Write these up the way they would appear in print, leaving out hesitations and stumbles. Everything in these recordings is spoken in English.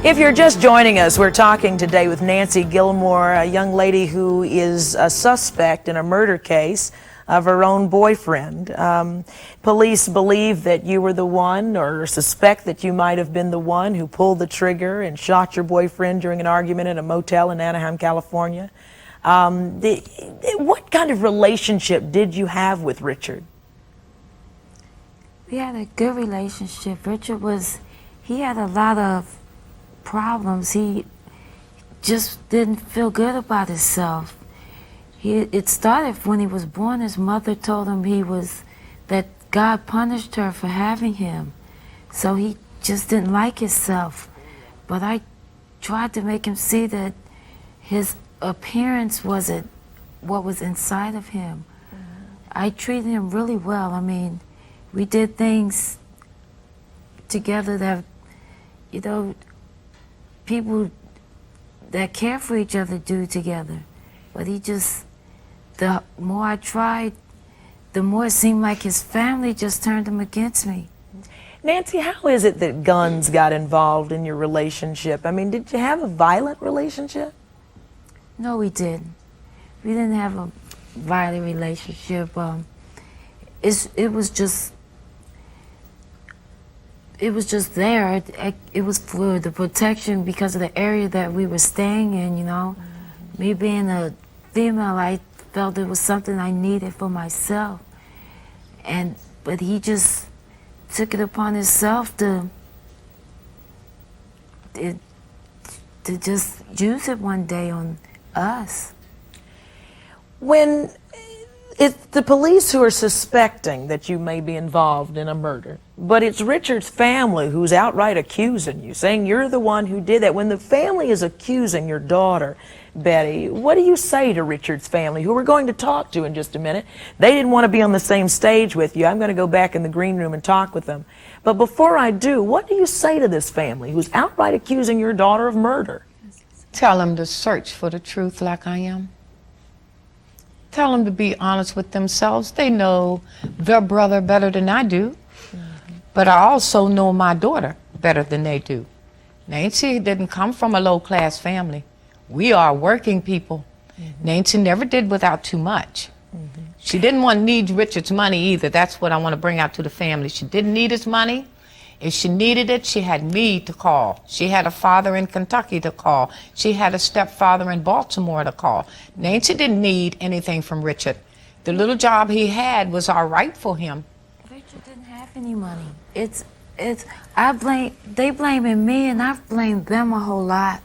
If you're just joining us, we're talking today with Nancy Gilmore, a young lady who is a suspect in a murder case of her own boyfriend. Police believe that you were the one, or suspect that you might have been the one who pulled the trigger and shot your boyfriend during an argument at a motel in Anaheim, California. What kind of relationship did you have with Richard? We had a good relationship. Richard he had a lot of problems. He just didn't feel good about himself. It started when he was born. His mother told him that God punished her for having him. So he just didn't like himself. But I tried to make him see that his appearance wasn't what was inside of him. I treated him really well. I mean, we did things together that, you know, people that care for each other do together. But the more I tried, the more it seemed like his family just turned him against me. Nancy, how is it that guns got involved in your relationship? I mean, did you have a violent relationship? No, we didn't. We didn't have a violent relationship. It was just there. It was for the protection because of the area that we were staying in, you know. Me being a female, I felt it was something I needed for myself. But he just took it upon himself to just use it one day on us. When it's the police who are suspecting that you may be involved in a murder, but it's Richard's family who's outright accusing you, saying you're the one who did that. When the family is accusing your daughter, Betty, what do you say to Richard's family, who we're going to talk to in just a minute? They didn't want to be on the same stage with you. I'm going to go back in the green room and talk with them. But before I do, what do you say to this family who's outright accusing your daughter of murder? Tell them to search for the truth like I am. Tell them to be honest with themselves. They know their brother better than I do. But I also know my daughter better than they do. Nancy didn't come from a low-class family. We are working people. Nancy never did without too much. She didn't need Richard's money either. That's what I want to bring out to the family. She didn't need his money. If she needed it, she had me to call. She had a father in Kentucky to call. She had a stepfather in Baltimore to call. Nancy didn't need anything from Richard. The little job he had was all right for him. Richard didn't have any money. They blaming me, and I've blamed them a whole lot.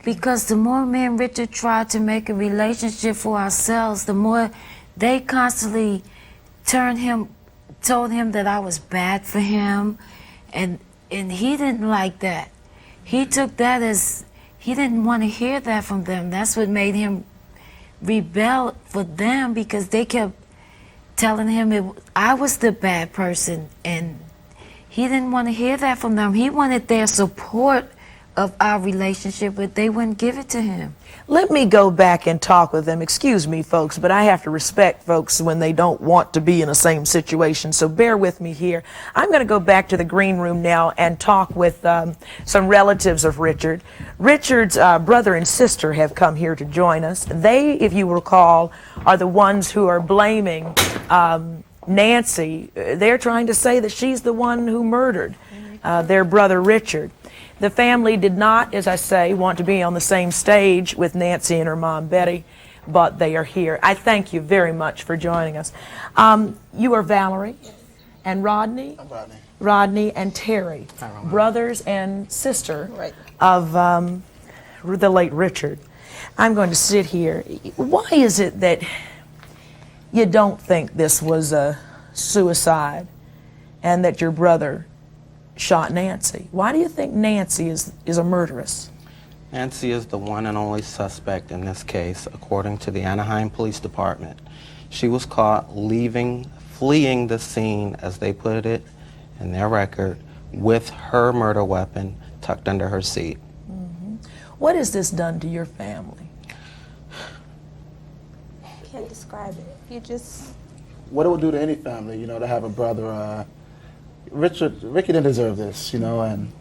Because the more me and Richard tried to make a relationship for ourselves, the more they constantly told him that I was bad for him, and he didn't like that. He took that as, he didn't want to hear that from them. That's what made him rebel for them, because they kept telling him I was the bad person, and he didn't want to hear that from them. He wanted their support of our relationship, but they wouldn't give it to him. Let me go back and talk with them. Excuse me, folks, but I have to respect folks when they don't want to be in the same situation, so bear with me here. I'm going to go back to the green room now and talk with some relatives of Richard. Richard's brother and sister have come here to join us. They, if you recall, are the ones who are blaming Nancy. They're trying to say that she's the one who murdered their brother Richard. The family did not, as I say, want to be on the same stage with Nancy and her mom, Betty, but they are here. I thank you very much for joining us. You are Valerie and Rodney? I'm Rodney. Rodney and Terry, brothers and sister of the late Richard. I'm going to sit here. Why is it that you don't think this was a suicide and that your brother shot Nancy? Why do you think Nancy is a murderess? Nancy is the one and only suspect in this case, according to the Anaheim Police Department. She was caught fleeing the scene, as they put it in their record, with her murder weapon tucked under her seat. What has this done to your family? Can't describe it. You just... What it would do to any family, you know, to have a brother. Ricky didn't deserve this, you know, and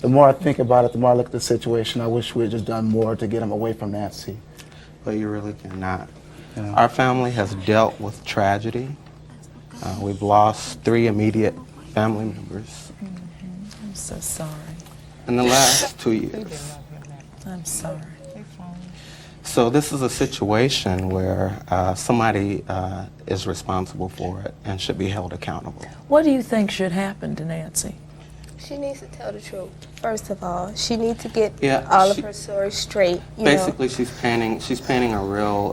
The more I think about it, the more I look at the situation, I wish we had just done more to get him away from Nancy. But you really cannot. Yeah. Our family has dealt with tragedy. We've lost 3 immediate family members I'm so sorry. in the last 2 years. I'm sorry. So this is a situation where somebody is responsible for it and should be held accountable. What do you think should happen to Nancy? She needs to tell the truth. First of all, she needs to get Yeah, all of she- her stories straight. You Basically, she's painting a real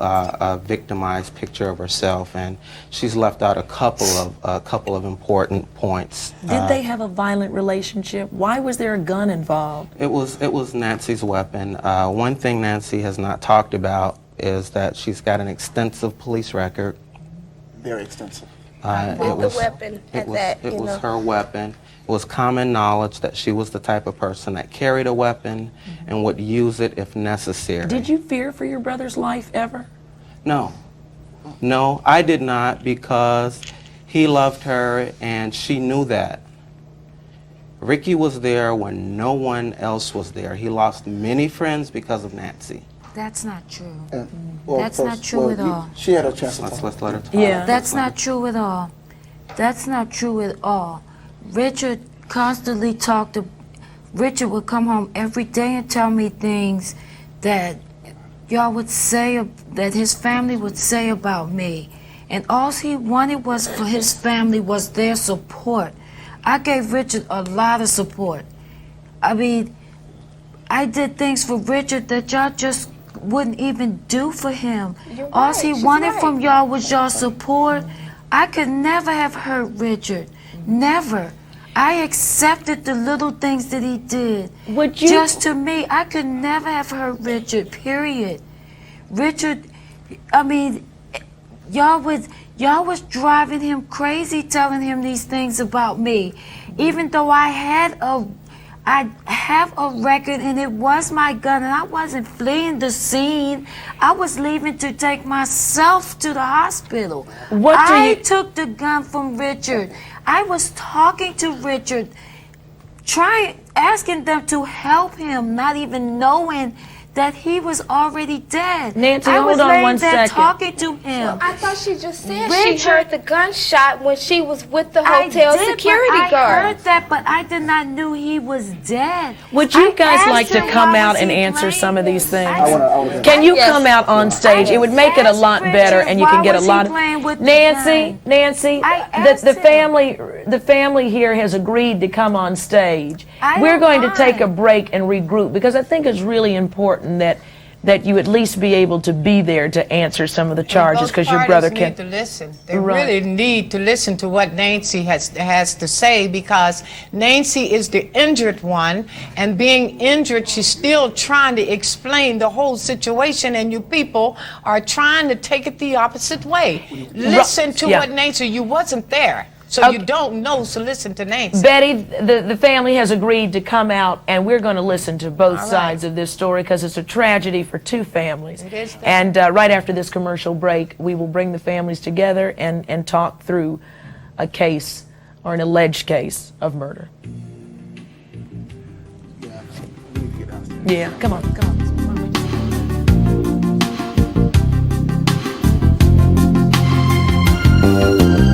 victimized picture of herself, and she's left out a couple of important points. Did they have a violent relationship? Why was there a gun involved? It was Nancy's weapon. One thing Nancy has not talked about is that she's got an extensive police record. Very extensive. With the weapon at that, It you was know. her weapon. It was common knowledge that she was the type of person that carried a weapon and would use it if necessary. Did you fear for your brother's life ever? No. No, I did not, because he loved her and she knew that. Ricky was there when no one else was there. He lost many friends because of Nancy. That's not true. Well, That's not true at all. She had a chance to talk. Let's let her talk. Yeah. That's not true at all. That's not true at all. Richard constantly talked to. Richard would come home every day and tell me things that y'all would say, that his family would say about me. And all he wanted was for his family was their support. I gave Richard a lot of support. I mean, I did things for Richard that y'all just wouldn't even do for him. You're All right, he she's wanted right. from y'all was y'all support. I could never have hurt Richard. Never. I accepted the little things that he did. Would you? Just to me, I could never have hurt Richard, period. Richard, I mean, y'all was driving him crazy telling him these things about me. Even though I have a record and it was my gun and I wasn't fleeing the scene. I was leaving to take myself to the hospital. What do I you- took the gun from Richard. I was talking to Richard, asking them to help him, not even knowing that he was already dead. Nancy, I was hold on laying one there second. talking to him. I thought she just said Richard- she heard the gunshot when she was with the I hotel did, security but guard. I heard that, but I did not know he was dead. Would you I guys asked like to him, come why out was and he answer some of playing these this? things? I wanna- Can you Yes. come out on stage? It would make it a lot asked better, Richard, and you can why get a was lot he playing with the Nancy, gun? Nancy, I the asked him. the family here has agreed to come on stage. I We're don't going to take a mind. break and regroup because I think it's really important that you at least be able to be there to answer some of the charges Both because your parties brother need can. to listen. They Right. really need to listen to what Nancy has to say, because Nancy is the injured one, and being injured, she's still trying to explain the whole situation, and you people are trying to take it the opposite way. Listen to Yeah. what Nancy. You wasn't there, so Okay. you don't know. So listen to Nancy. Betty, the family has agreed to come out, and we're going to listen to both All right. sides of this story because it's a tragedy for two families. It is that. And right after this commercial break, we will bring the families together and talk through a case or an alleged case of murder. Yeah, we need to get downstairs. Yeah, come on, come on. Thank you.